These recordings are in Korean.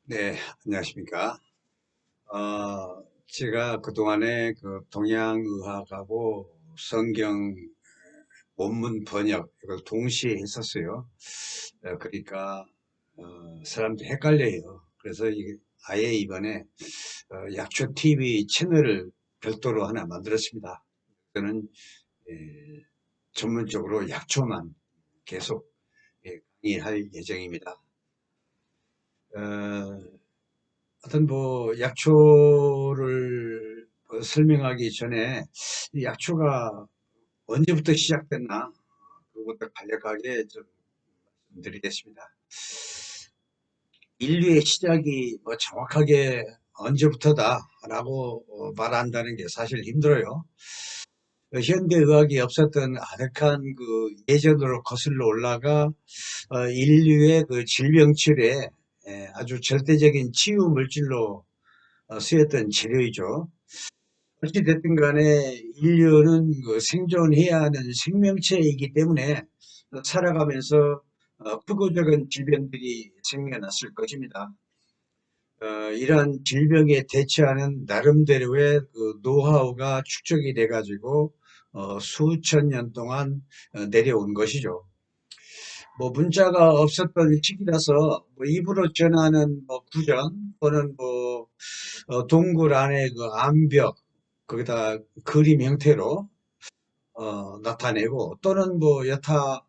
네, 안녕하십니까. 제가 그동안에 그 동양의학하고 성경 원문 번역, 이걸 동시에 했었어요. 그러니까, 사람들이 헷갈려요. 그래서 아예 이번에 약초 TV 채널을 별도로 하나 만들었습니다. 저는 예, 전문적으로 약초만 계속 강의할 예정입니다. 어, 하여튼 뭐 약초를 설명하기 전에 이 약초가 언제부터 시작됐나 그것부터 간략하게 좀 말씀드리겠습니다. 인류의 시작이 뭐 정확하게 언제부터다라고 말한다는 게 사실 힘들어요. 현대의학이 없었던 아득한 그 예전으로 거슬러 올라가 인류의 그 질병 치료에 아주 절대적인 치유 물질로 쓰였던 재료이죠. 어찌됐든 간에 인류는 그 생존해야 하는 생명체이기 때문에 살아가면서 크고 작은 질병들이 생겨났을 것입니다. 이러한 질병에 대처하는 나름대로의 그 노하우가 축적이 돼가지고 수천 년 동안 내려온 것이죠. 뭐 문자가 없었던 시기라서 뭐 입으로 전하는 뭐 구전 또는 뭐 동굴 안에 그 암벽 거기다 그림 형태로 나타내고 또는 뭐 여타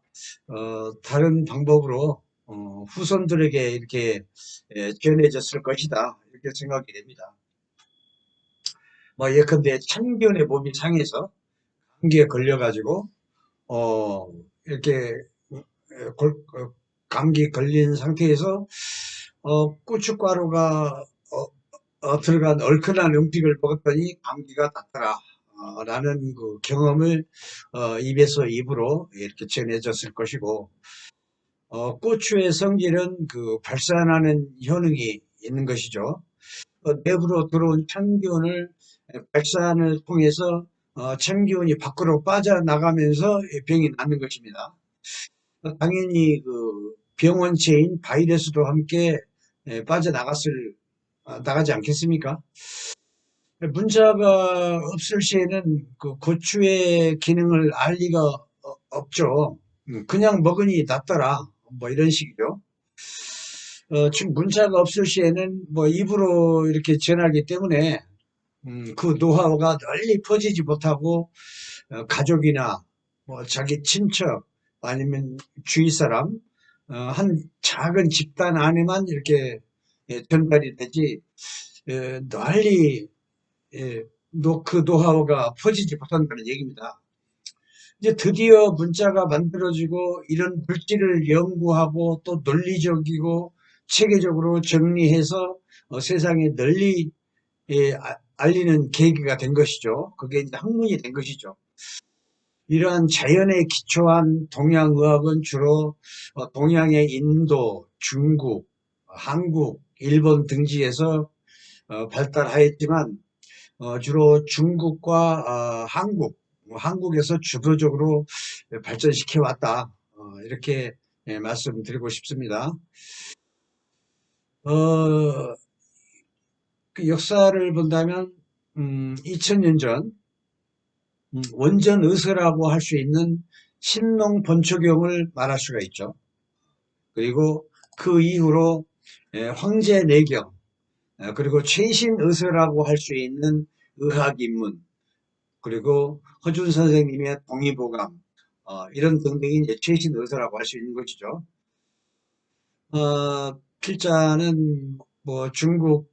다른 방법으로 후손들에게 이렇게 전해졌을 것이다 이렇게 생각이 됩니다. 뭐 예컨대 참견의 몸이 상해서 감기에 걸려가지고 어 이렇게 감기 걸린 상태에서 고춧가루가 들어간 얼큰한 음식을 먹었더니 감기가 낫더라. 라는 그 경험을 입에서 입으로 이렇게 전해졌을 것이고, 고추의 성질은 그 발산하는 효능이 있는 것이죠. 내부로 들어온 찬기운을 발산을 통해서 찬기운이 밖으로 빠져나가면서 병이 낫는 것입니다. 당연히 그 병원체인 바이러스도 함께 빠져나갔을 나가지 않겠습니까? 문자가 없을 시에는 그 고추의 기능을 알 리가 없죠. 그냥 먹으니 낫더라. 뭐 이런 식이죠. 지금 문자가 없을 시에는 뭐 입으로 이렇게 전하기 때문에 그 노하우가 널리 퍼지지 못하고 가족이나 뭐 자기 친척 아니면 주위 사람 한 작은 집단 안에만 이렇게 전달이 되지 널리 그 노하우가 퍼지지 못한다는 얘기입니다. 이제 드디어 문자가 만들어지고 이런 물질을 연구하고 또 논리적이고 체계적으로 정리해서 세상에 널리 알리는 계기가 된 것이죠. 그게 이제 학문이 된 것이죠. 이러한 자연에 기초한 동양의학은 주로 동양의 인도, 중국, 한국, 일본 등지에서 발달하였지만 주로 중국과 한국, 한국에서 주도적으로 발전시켜 왔다. 이렇게 말씀드리고 싶습니다. 어, 그 역사를 본다면 2000년 전 원전 의서라고 할 수 있는 신농 본초경을 말할 수가 있죠. 그리고 그 이후로 황제 내경, 그리고 최신 의서라고 할 수 있는 의학인문, 그리고 허준 선생님의 동의보감, 이런 등등이 이제 최신 의서라고 할 수 있는 것이죠. 필자는 뭐 중국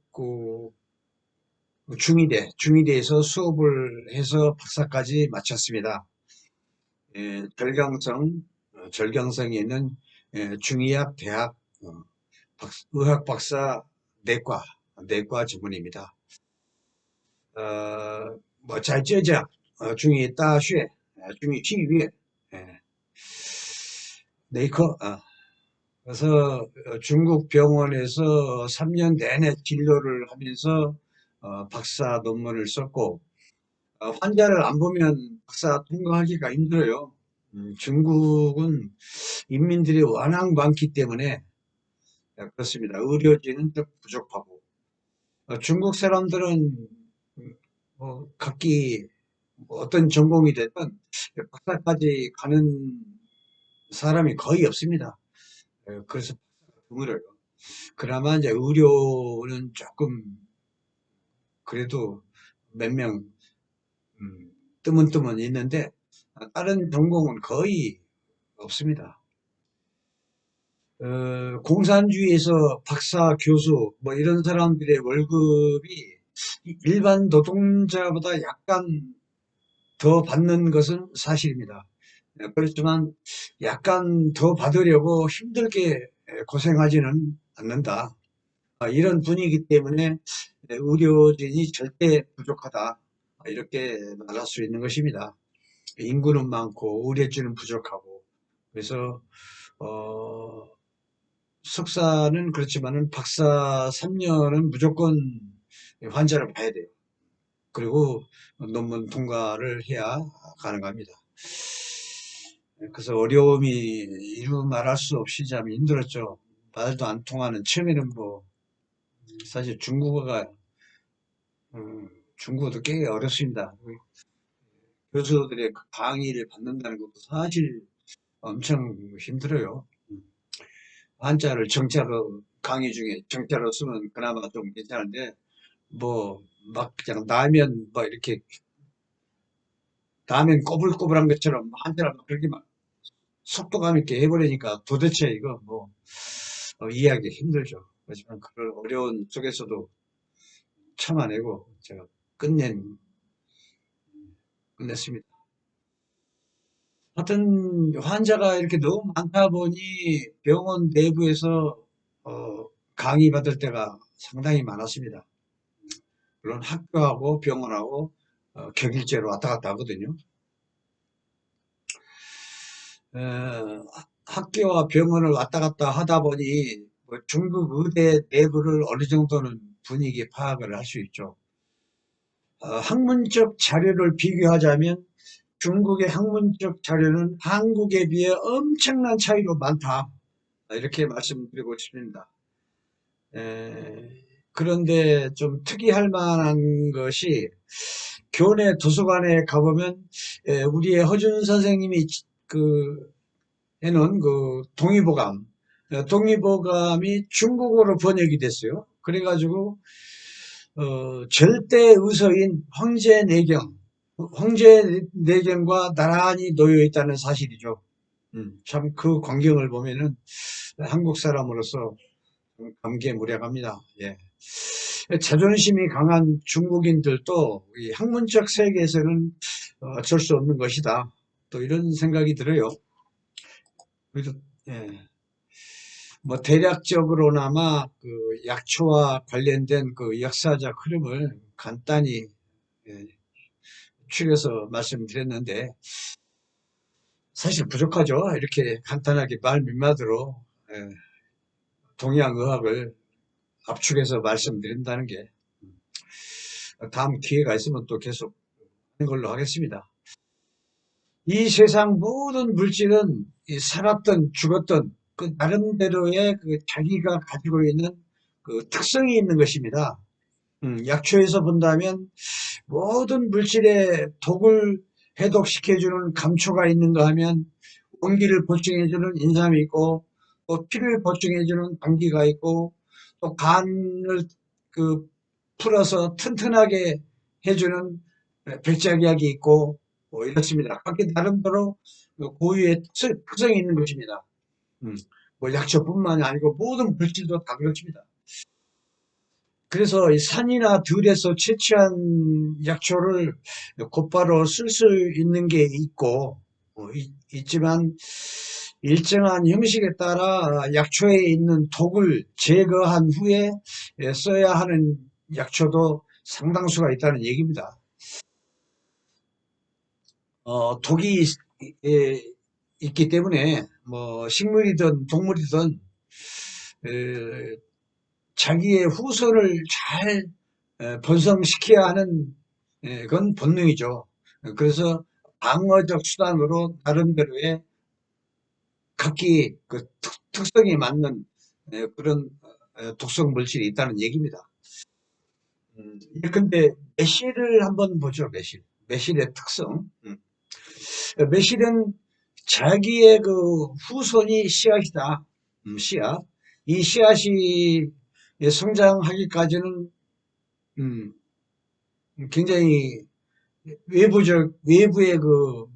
중의대에서 수업을 해서 박사까지 마쳤습니다. 절경성에 있는 중의학 대학 의학 박사 내과 전문입니다. 뭐在浙江 중의 大学 중의 体育 내과 그래서 중국 병원에서 3년 내내 진료를 하면서 박사 논문을 썼고 환자를 안 보면 박사 통과하기가 힘들어요. 중국은 인민들이 워낙 많기 때문에 그렇습니다. 의료진은 좀 부족하고 중국 사람들은 각기 어떤 전공이 됐든 박사까지 가는 사람이 거의 없습니다. 그래서 드물어요. 그나마 이제 의료는 조금 그래도 몇 명 뜨문뜨문 있는데 다른 전공은 거의 없습니다. 공산주의에서 박사, 교수 뭐 이런 사람들의 월급이 일반 노동자보다 약간 더 받는 것은 사실입니다. 그렇지만 약간 더 받으려고 힘들게 고생하지는 않는다. 이런 분위기 때문에 의료진이 절대 부족하다. 이렇게 말할 수 있는 것입니다. 인구는 많고 의료진은 부족하고 그래서 어, 석사는 그렇지만은 박사 3년은 무조건 환자를 봐야 돼요. 그리고 논문 통과를 해야 가능합니다. 그래서 어려움이 이루 말할 수 없이 참 힘들었죠. 말도 안 통하는 처음에는 뭐 사실 중국어가 중국어도 꽤 어렵습니다. 교수들의 그 강의를 받는다는 것도 사실 엄청 힘들어요. 한자를 정자로 강의 중에 정자로 쓰면 그나마 좀 괜찮은데 뭐 막 그냥 라면 뭐 이렇게 라면 꼬불꼬불한 것처럼 한자를 막 그렇게 막 속도감 있게 해버리니까 도대체 이거 뭐 이해하기 힘들죠. 하지만 그런 어려운 속에서도 참아내고 제가 끝냈습니다. 하여튼 환자가 이렇게 너무 많다 보니 병원 내부에서 강의 받을 때가 상당히 많았습니다. 물론 학교하고 병원하고 격일제로 왔다 갔다 하거든요. 학교와 병원을 왔다 갔다 하다 보니 뭐 중국 의대 내부를 어느 정도는 분위기 파악을 할 수 있죠. 학문적 자료를 비교하자면 중국의 학문적 자료는 한국에 비해 엄청난 차이로 많다. 이렇게 말씀드리고 싶습니다. 그런데 좀 특이할 만한 것이 교내 도서관에 가보면 우리의 허준 선생님이 그 해놓은 그 동의보감이 중국어로 번역이 됐어요. 그래가지고 절대 의서인 황제내경과 나란히 놓여 있다는 사실이죠. 참 그 광경을 보면은 한국 사람으로서 감개무량합니다. 예. 자존심이 강한 중국인들도 이 학문적 세계에서는 어쩔 수 없는 것이다. 또 이런 생각이 들어요. 그래서 예. 뭐 대략적으로나마 그 약초와 관련된 그 역사적 흐름을 간단히 예, 추려서 말씀드렸는데 사실 부족하죠. 이렇게 간단하게 말 몇마디로 예, 동양의학을 압축해서 말씀드린다는 게 다음 기회가 있으면 또 계속 하는 걸로 하겠습니다. 이 세상 모든 물질은 살았든 죽었든 그 나름대로의 그 자기가 가지고 있는 그 특성이 있는 것입니다. 약초에서 본다면 모든 물질에 독을 해독시켜주는 감초가 있는가 하면 원기를 보충해주는 인삼이 있고 또 피를 보충해주는 당귀가 있고 또 간을 그 풀어서 튼튼하게 해주는 백작약이 있고 뭐 이렇습니다. 각기 나름대로 고유의 특성이 있는 것입니다. 뭐 약초뿐만이 아니고 모든 물질도 다 그렇습니다. 그래서 이 산이나 들에서 채취한 약초를 곧바로 쓸 수 있는 게 있고 있지만 일정한 형식에 따라 약초에 있는 독을 제거한 후에 써야 하는 약초도 상당수가 있다는 얘기입니다. 독이 있기 때문에 뭐 식물이든 동물이든 자기의 후손을 잘 번성시켜야 하는 그건 본능이죠. 그래서 방어적 수단으로 나름대로의 각기 그 특성이 맞는 그런 독성 물질이 있다는 얘기입니다. 근데 매실을 한번 보죠. 매실의 특성. 매실은 자기의 그 후손이 씨앗이다. 씨앗. 이 씨앗이 성장하기까지는 음, 굉장히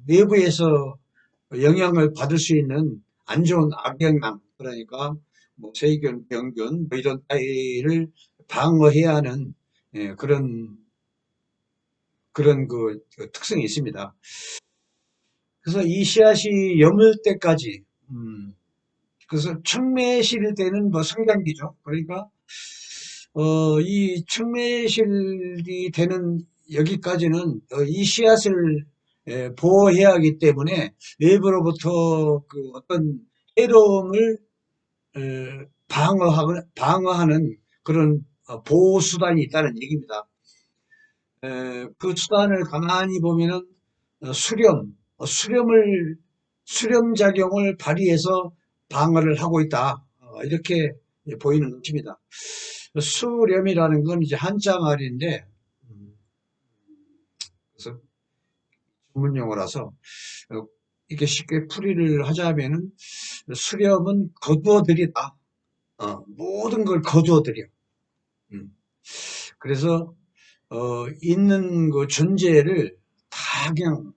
외부에서 영향을 받을 수 있는 안 좋은 악영향, 그러니까 뭐 세균, 병균 뭐 이런 따위를 방어해야 하는 그런 그 특성이 있습니다. 그래서 이 씨앗이 여물 때까지, 그래서 촉매실 때는 뭐 성장기죠. 그러니까 이 촉매실이 되는 여기까지는 이 씨앗을 보호해야 하기 때문에 외부로부터 그 어떤 해로움을 방어하는 그런 보호 수단이 있다는 얘기입니다. 그 수단을 가만히 보면은 수렴 작용을 발휘해서 방어를 하고 있다. 이렇게 보이는 것입니다. 수렴이라는 건 이제 한자 말인데, 그래서 전문 용어라서 이렇게 쉽게 풀이를 하자면은 수렴은 거두어들이다. 모든 걸 거두어들여. 음. 그래서 있는 그 존재를 다 그냥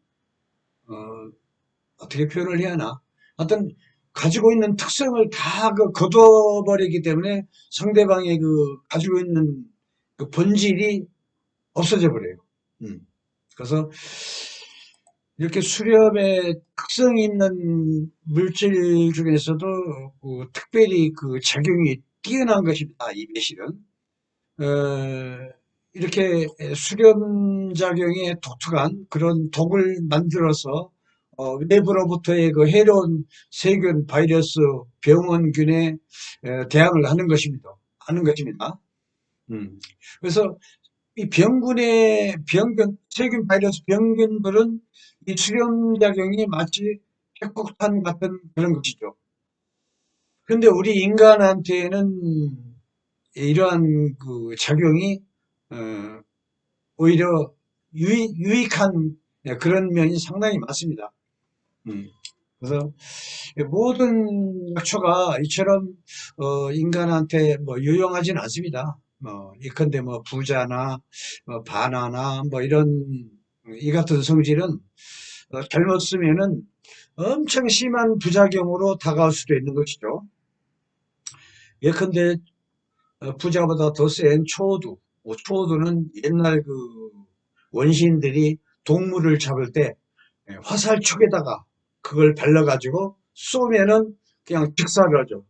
어떻게 표현을 해야 하나? 어떤 가지고 있는 특성을 다 그 거둬버리기 때문에 상대방의 그 가지고 있는 그 본질이 없어져 버려요. 그래서 이렇게 수렴의 특성이 있는 물질 중에서도 특별히 그 작용이 뛰어난 것입니다. 이 매실은. 이렇게 수렴작용에 독특한 그런 독을 만들어서 내부로부터의 그 해로운 세균, 바이러스, 병원균에 대항을 하는 것입니다. 그래서 이 세균, 바이러스, 병균들은 이 수렴작용이 마치 핵폭탄 같은 그런 것이죠. 근데 우리 인간한테는 이러한 그 작용이 어, 오히려 유익한 그런 면이 상당히 많습니다. 음. 그래서 모든 약초가 이처럼 인간한테 뭐 유용하진 않습니다. 예컨대 뭐 부자나 바나나 뭐 이런 이 같은 성질은 잘못 쓰면은 엄청 심한 부작용으로 다가올 수도 있는 것이죠. 예컨대 부자보다 더 센 초두. 초두는 옛날 그 원시인들이 동물을 잡을 때 화살촉에다가 그걸 발라가지고 쏘면은 그냥 직사를 하죠.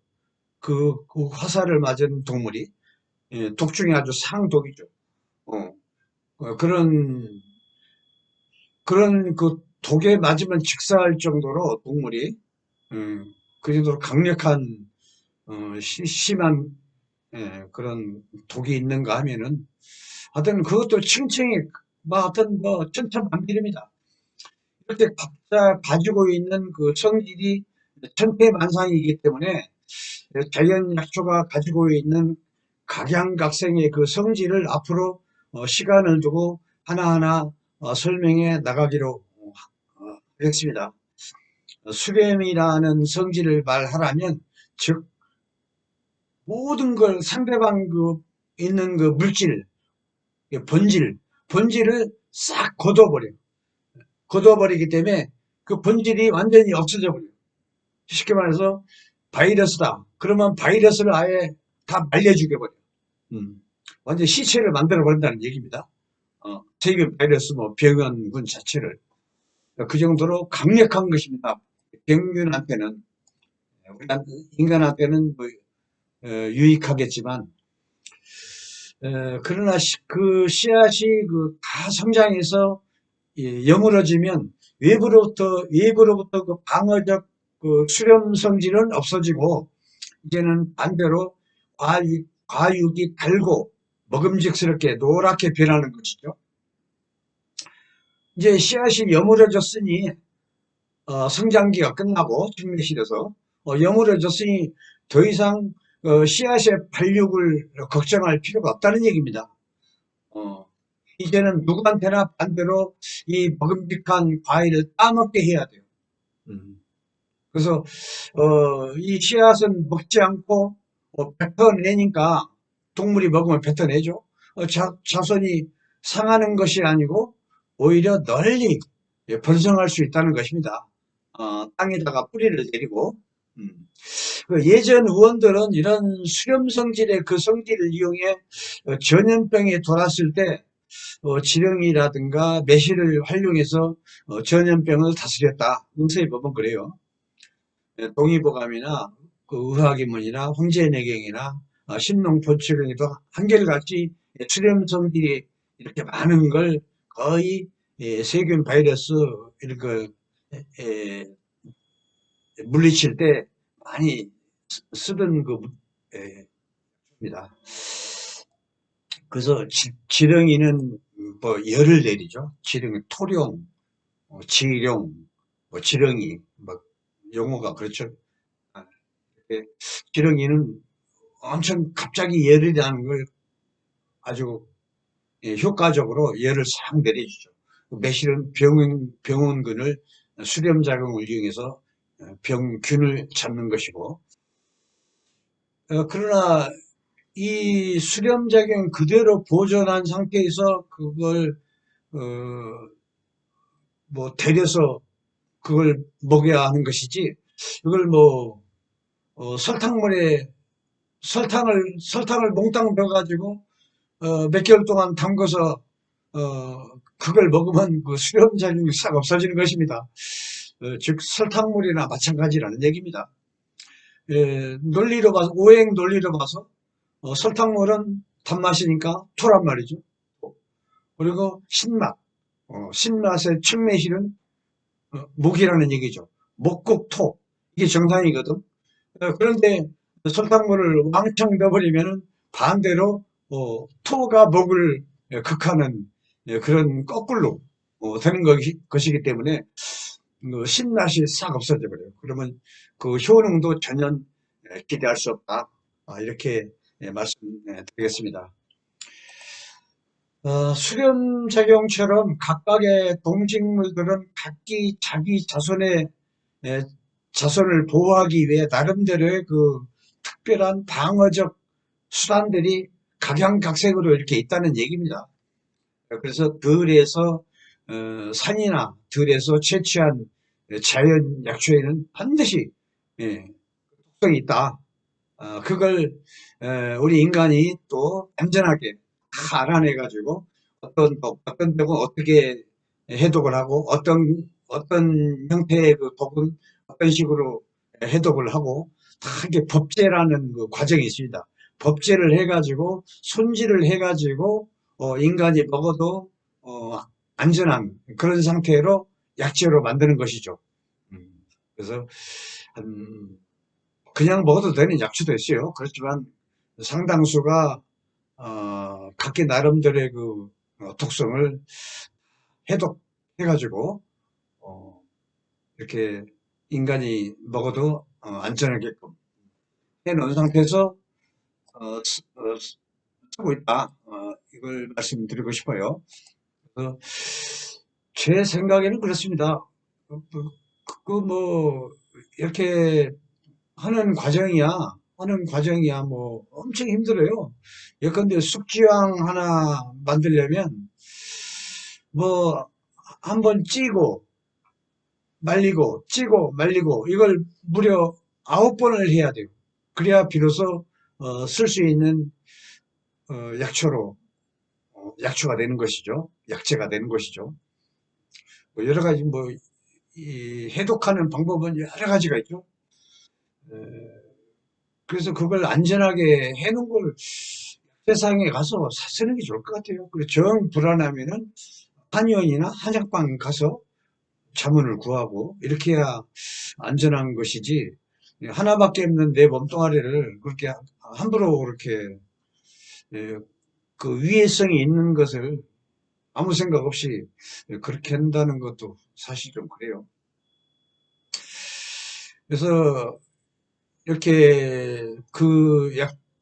그 화살을 맞은 동물이 독 중에 아주 상독이죠. 어, 그런 그 독에 맞으면 직사할 정도로 동물이 그 정도로 강력한 심한 그런 독이 있는가 하면은 하여튼 그것도 층층이 하여튼 뭐 천차만별입니다. 이렇게 각자 가지고 있는 그 성질이 천태만상이기 때문에 자연 약초가 가지고 있는 각양각색의 그 성질을 앞으로 시간을 두고 하나하나 설명해 나가기로 하겠습니다. 수렴이라는 성질을 말하라면 즉 모든 걸 상대방 그 있는 그 물질, 본질을 싹 걷어버리기 때문에 그 본질이 완전히 없어져 버려요. 쉽게 말해서 바이러스다. 그러면 바이러스를 아예 다 말려 죽여버려요. 완전 시체를 만들어 버린다는 얘기입니다. 세균, 바이러스, 뭐 병원군 자체를 그 정도로 강력한 것입니다. 병균한테는 인간한테는 뭐, 유익하겠지만 그러나 그 씨앗이 그 다 성장해서 여물어지면 외부로부터 그 방어적 그 수렴 성질은 없어지고 이제는 반대로 과육이 달고 먹음직스럽게 노랗게 변하는 것이죠. 이제 씨앗이 여물어졌으니 성장기가 끝나고 촉매실에서 여물어졌으니 더 이상 씨앗의 발육을 걱정할 필요가 없다는 얘기입니다. 이제는 누구한테나 반대로 이 먹음직한 과일을 따먹게 해야 돼요. 그래서 이 씨앗은 먹지 않고 뱉어내니까 동물이 먹으면 뱉어내죠. 자손이 상하는 것이 아니고 오히려 널리 번성할 수 있다는 것입니다. 땅에다가 뿌리를 내리고. 그 예전 의원들은 이런 수렴성질의 그 성질을 이용해 전염병이 돌았을 때 지령이라든가 매실을 활용해서 전염병을 다스렸다. 의서에 보면 그래요. 동의보감이나 그 의학의문이나 황제내경이나 신농본칙에도 한결같이 수렴성질이 이렇게 많은 걸 거의 세균 바이러스 이런 거 물리칠 때 많이 쓰던 겁니다. 그래서 지렁이는 뭐 열을 내리죠. 지렁이, 토룡, 지룡, 지렁이, 뭐 용어가 그렇죠. 지렁이는 엄청 갑자기 열이 나는 걸 아주 효과적으로 열을 싹 내려주죠. 매실은 병원균을 수렴작용을 이용해서 병균을 잡는 것이고, 그러나 이 수렴작용 그대로 보존한 상태에서 그걸 뭐 데려서 그걸 먹여야 하는 것이지, 이걸 뭐 설탕물에 설탕을 몽땅 넣어가지고 몇 개월 동안 담궈서 그걸 먹으면 그 수렴작용이 싹 없어지는 것입니다. 즉 설탕물이나 마찬가지라는 얘기입니다. 논리로 봐서, 오행 논리로 봐서 설탕물은 단맛이니까 토란 말이죠. 그리고 신맛, 신맛의 춘매실은 목이라는 얘기죠. 목국토, 이게 정상이거든. 그런데 설탕물을 왕창 넣어버리면은 반대로 토가 목을 극하는 그런 거꾸로 되는 것이기 때문에 신맛이 싹 없어져 버려요. 그러면 그 효능도 전혀 기대할 수 없다. 이렇게 말씀드리겠습니다. 수렴작용처럼 각각의 동식물들은 각기 자기 자손을 보호하기 위해 나름대로의 그 특별한 방어적 수단들이 각양각색으로 이렇게 있다는 얘기입니다. 그래서 들에서 산이나 들에서 채취한 자연 약초에는 반드시 독성이 있다. 그걸 우리 인간이 또 안전하게 다 알아내가지고 어떤 독은 어떻게 해독을 하고 어떤 형태의 그 독은 어떤 식으로 해독을 하고 다 이게 법제라는 그 과정이 있습니다. 법제를 해가지고 손질을 해가지고 인간이 먹어도 안전한 그런 상태로 약재로 만드는 것이죠. 그래서 그냥 먹어도 되는 약초도 있어요. 그렇지만 상당수가 각기 나름대로의 그 독성을 해독해가지고 이렇게 인간이 먹어도 안전하게끔 해놓은 상태에서 쓰고 있다. 이걸 말씀드리고 싶어요. 그래서 제 생각에는 그렇습니다. 뭐 이렇게 하는 과정이야 뭐 엄청 힘들어요. 예컨대 숙지황 하나 만들려면 뭐 한번 찌고 말리고 찌고 말리고 이걸 무려 9번을 해야 돼요. 그래야 비로소 쓸 수 있는 약초로 약초가 되는 것이죠. 약재가 되는 것이죠. 뭐 여러 가지 뭐 이 해독하는 방법은 여러 가지가 있죠. 그래서 그걸 안전하게 해놓은 걸 세상에 가서 사쓰는 게 좋을 것 같아요. 그리고 정 불안하면은 한의원이나 한약방 가서 자문을 구하고 이렇게 해야 안전한 것이지, 하나밖에 없는 내 몸뚱아리를 그렇게 함부로 그렇게 그 위해성이 있는 것을 아무 생각 없이 그렇게 한다는 것도 사실 좀 그래요. 그래서 이렇게 그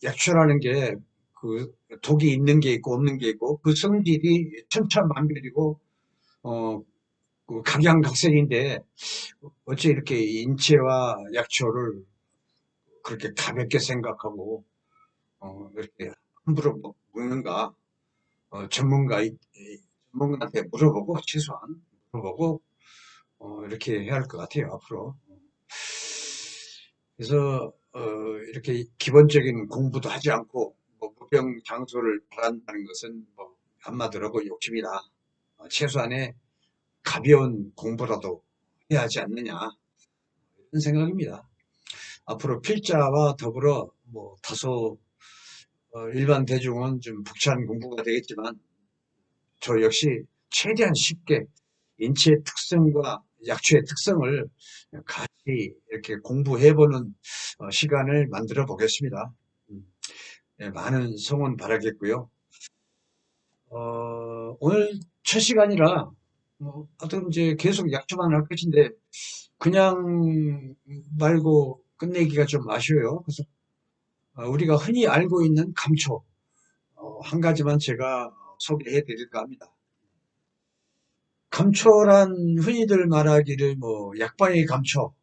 약초라는 게 그 독이 있는 게 있고 없는 게 있고 그 성질이 천차만별이고 그 각양각색인데 어째 이렇게 인체와 약초를 그렇게 가볍게 생각하고 이렇게 함부로 먹는가? 전문가한테 물어보고 최소한 물어보고 이렇게 해야 할 것 같아요 앞으로. 그래서 이렇게 기본적인 공부도 하지 않고 뭐 무병 장수를 바란다는 것은 뭐 한마디로 욕심이다. 최소한의 가벼운 공부라도 해야 하지 않느냐 이런 생각입니다. 앞으로 필자와 더불어 뭐 다소 일반 대중은 좀 벅찬 공부가 되겠지만 저 역시 최대한 쉽게 인체의 특성과 약초의 특성을 같이 이렇게 공부해보는 시간을 만들어 보겠습니다. 네, 많은 성원 바라겠고요. 오늘 첫 시간이라 하여튼 이제 계속 약초만 할 것인데 그냥 말고 끝내기가 좀 아쉬워요. 그래서 우리가 흔히 알고 있는 감초 한 가지만 제가 소개해 드릴까 합니다. 감초란 흔히들 말하기를 뭐 약방의 감초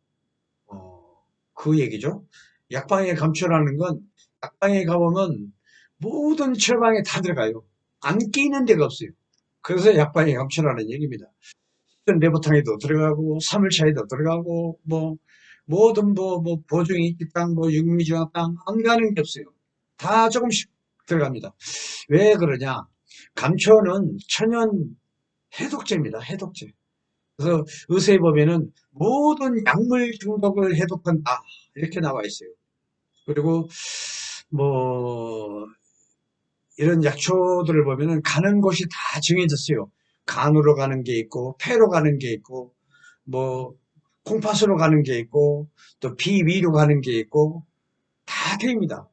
그 얘기죠. 약방의 감초라는 건 약방에 가보면 모든 처방에 다 들어가요. 안 끼는 데가 없어요. 그래서 약방의 감초라는 얘기입니다. 내부탕에도 들어가고 사물차에도 들어가고 뭐 모든 뭐 보중이 땅, 뭐 육미중앙 땅 안 가는 게 없어요. 다 조금씩 들어갑니다. 왜 그러냐? 감초는 천연 해독제입니다. 해독제. 그래서 의사에 보면은 모든 약물 중독을 해독한다 이렇게 나와 있어요. 그리고 뭐 이런 약초들을 보면은 가는 곳이 다 정해졌어요. 간으로 가는 게 있고 폐로 가는 게 있고 뭐 콩팥으로 가는 게 있고 또 비위로 가는 게 있고 다 틀립니다.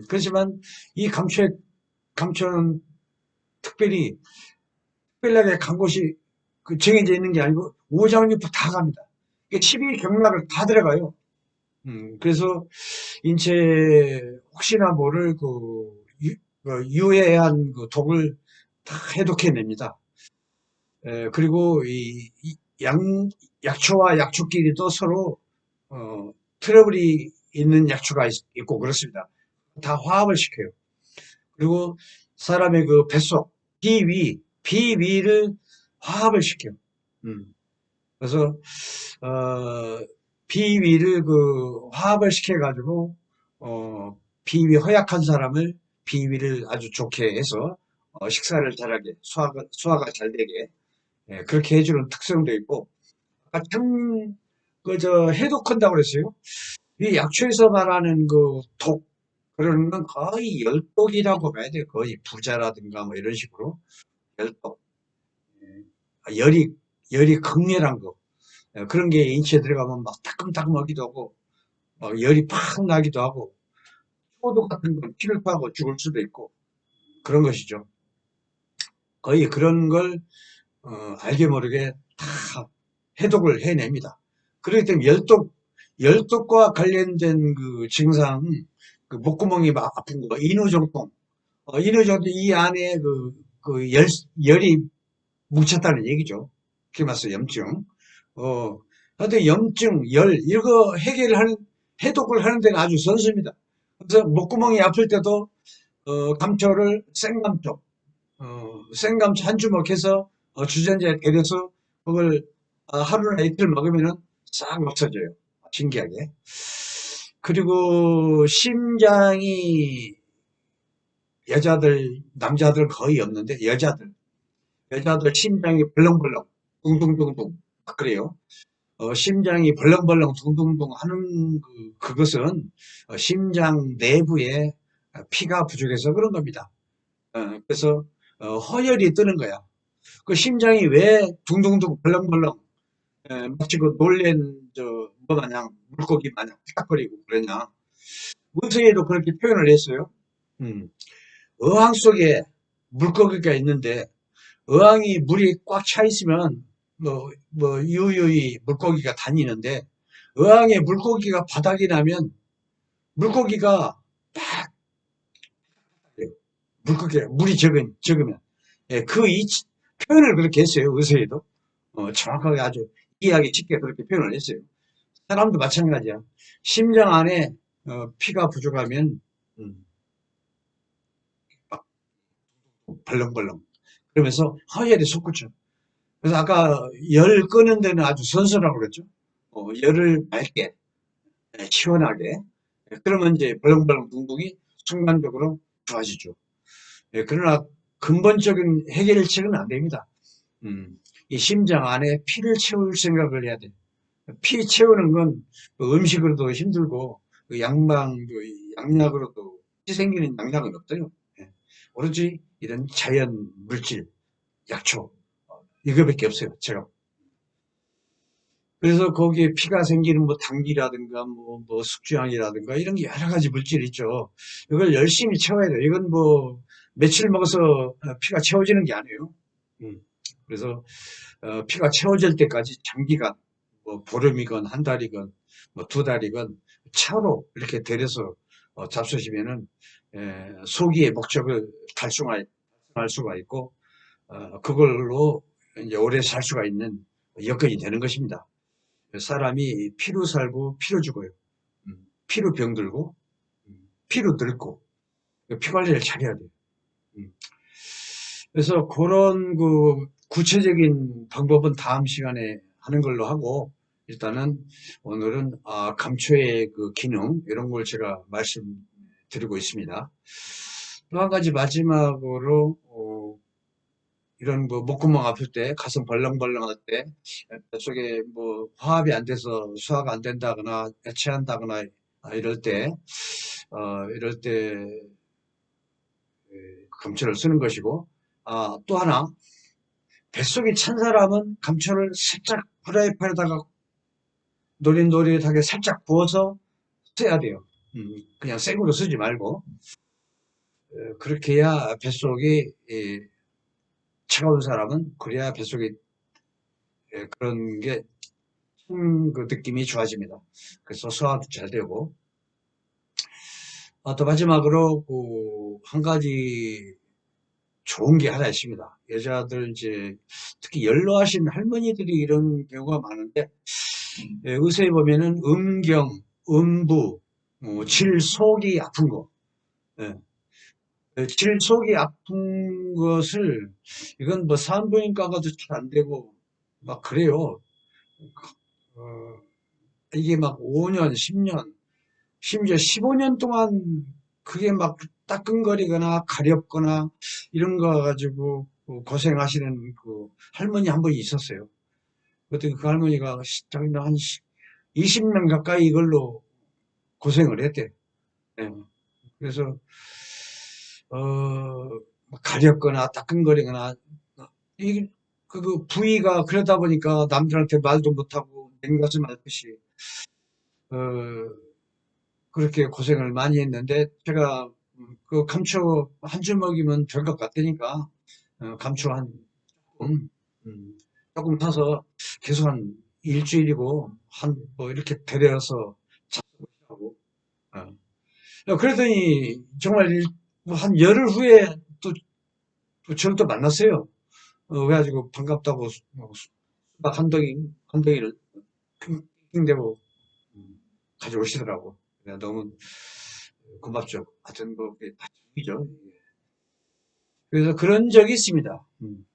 그렇지만 이 감초는 특별히 특별하게 간 곳이 그 정해져 있는 게 아니고 오장육부 다 갑니다. 이게 12경락을 다 들어가요. 그래서 인체 혹시나 모를 유해한 그 독을 다 해독해냅니다. 그리고 이 약초와 약초끼리도 서로 트러블이 있는 약초가 있고 그렇습니다. 다 화합을 시켜요. 그리고 사람의 그 뱃속, 비위를 화합을 시켜요. 음. 그래서 비위를 그 화합을 시켜가지고 비위 허약한 사람을 비위를 아주 좋게 해서 식사를 잘하게 소화가 잘 되게 그렇게 해주는 특성도 있고 참 그저 해독한다고 그랬어요. 이 약초에서 말하는 그 독 그러는 건 거의 열독이라고 봐야 돼요. 거의 부자라든가 뭐 이런 식으로 열독 열이 열이 극렬한 거 그런 게 인체에 들어가면 막 따끔따끔하기도 하고 열이 팍 나기도 하고 초독 같은 건 피를 파고 죽을 수도 있고 그런 것이죠. 거의 그런 걸 알게 모르게 다 해독을 해냅니다. 그렇기 때문에 열독과 관련된 그 증상, 그 목구멍이 막 아픈 거, 인후정통, 인후정통 이 안에 열이 뭉쳤다는 얘기죠. 그게 맞서 염증. 하여튼 염증, 열, 이거 해독을 하는 데는 아주 선수입니다. 그래서 목구멍이 아플 때도, 감초를 생감초 한 주먹 해서, 주전자에 데려서 그걸 하루나 이틀 먹으면은 싹 없어져요. 신기하게. 그리고 심장이 남자들 거의 없는데 여자들 심장이 벌렁벌렁, 둥둥둥둥. 그래요. 심장이 벌렁벌렁 둥둥둥 하는 그것은 심장 내부에 피가 부족해서 그런 겁니다. 그래서 허혈이 뜨는 거야. 그 심장이 왜 둥둥둥 벌렁벌렁 마치 그 놀랜 뭐 마냥 물고기 마냥 틱탁거리고 그러냐. 문서에도 그렇게 표현을 했어요. 음, 어항 속에 물고기가 있는데 어항이 물이 꽉 차 있으면 유유히 물고기가 다니는데 어항에 물고기가 바닥이 나면 물고기가 물이 적으면 예, 표현을 그렇게 했어요. 의사에도 정확하게 아주 이해하기 쉽게 그렇게 표현을 했어요. 사람도 마찬가지야. 심장 안에 피가 부족하면 음, 막 벌렁벌렁 그러면서 허열이 솟구쳐. 그래서 아까 열 끄는 데는 아주 선수라고 그랬죠. 열을 맑게 시원하게 그러면 이제 벌렁벌렁 붕붕이 순간적으로 좋아지죠. 예, 그러나 근본적인 해결책은 안 됩니다. 이 심장 안에 피를 채울 생각을 해야 돼. 피 채우는 건 음식으로도 힘들고 그 양약으로도 피 생기는 양약은 없어요. 예. 오로지 이런 자연 물질, 약초 이거밖에 없어요. 제가 그래서 거기에 피가 생기는 뭐 당기라든가 뭐 숙주향이라든가 이런 게 여러 가지 물질이 있죠. 이걸 열심히 채워야 돼요. 이건 뭐 며칠 먹어서 피가 채워지는 게 아니에요. 음. 그래서 피가 채워질 때까지 장기간 뭐 보름이건 한 달이건 뭐 두 달이건 차로 이렇게 들여서 잡수시면은 소기의 목적을 달성할 수가 있고 그걸로 이제 오래 살 수가 있는 여건이 되는 것입니다. 사람이 피로 살고 피로 죽어요. 피로 병들고 피로 늙고 피 관리를 잘해야 돼요. 음. 그래서 그런 그 구체적인 방법은 다음 시간에 하는 걸로 하고 일단은 오늘은 감초의 그 기능 이런 걸 제가 말씀드리고 있습니다. 또 한 가지 마지막으로 이런 뭐 목구멍 아플 때 가슴 벌렁벌렁 할 때 뱃속에 뭐 화합이 안 돼서 소화가 안 된다거나 애체한다거나 이럴 때 감초를 쓰는 것이고 또 하나 뱃속이 찬 사람은 감초를 살짝 프라이팬에다가 노릇노릇하게 살짝 부어서 써야 돼요. 그냥 생으로 쓰지 말고 그렇게 해야 뱃속이 차가운 사람은 그래야 뱃속이 그런 게 그 느낌이 좋아집니다. 그래서 소화도 잘 되고 또 마지막으로 그한 가지 좋은 게 하나 있습니다. 여자들 이제 특히 연로하신 할머니들이 이런 경우가 많은데 의사에 보면은 음경, 음부, 질속이 아픈 거, 예. 질속이 아픈 것을 이건 뭐 산부인과 가도 잘 안 되고 막 그래요. 어, 이게 막 5년, 10년, 심지어 15년 동안 그게 막 따끔거리거나 가렵거나 이런 거 가지고 고생하시는 그 할머니 한 분이 있었어요. 그때 그 할머니가 자기는 한 20년 가까이 이걸로 고생을 했대. 예. 그래서 가렵거나 따끔거리거나 그 부위가 그러다 보니까 남들한테 말도 못하고 냉가슴 앓듯이 어, 그렇게 고생을 많이 했는데 제가 그 감초 한 주먹이면 될 것 같으니까 감초 조금, 음, 조금 타서 계속 한 일주일이고 한 뭐 이렇게 데려서 하고 그러더니 정말 뭐한 열흘 후에 또 저를 또 만났어요. 그래가지고 반갑다고 수박 한 덩이를 핑핑대고 가져오시더라고. 그래 너무 고맙죠. 하여튼 뭐 그게 다 정이죠. 그래서 그런 적이 있습니다.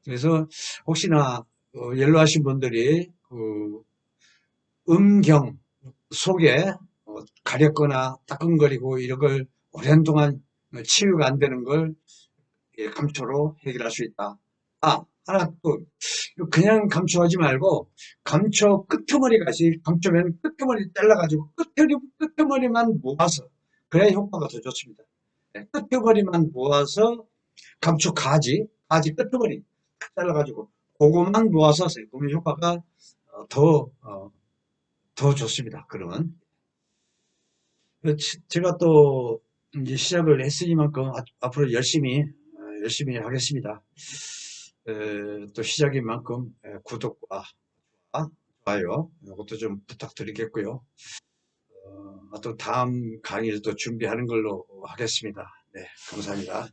그래서 혹시나 연로하신 분들이 그 음경 속에 가렵거나 따끔거리고 이런 걸 오랜 동안 치유가 안 되는 걸 감초로 해결할 수 있다. 하나 또 그냥 감초하지 말고 감초 끄트머리가 있어요. 감초면 끄트머리 잘라가지고 끄트머리만 모아서 그래야 효과가 더 좋습니다. 끄트머리만 모아서 감초 가지 끄트머리 탁 잘라가지고 그것만 모아서 써요. 그러면 효과가 더, 더 좋습니다. 그러면 제가 또 이제 시작을 했으니만큼 앞으로 열심히 하겠습니다. 또 시작인 만큼 구독과 좋아요 이것도 좀 부탁드리겠고요. 또 다음 강의를 또 준비하는 걸로 하겠습니다. 네, 감사합니다.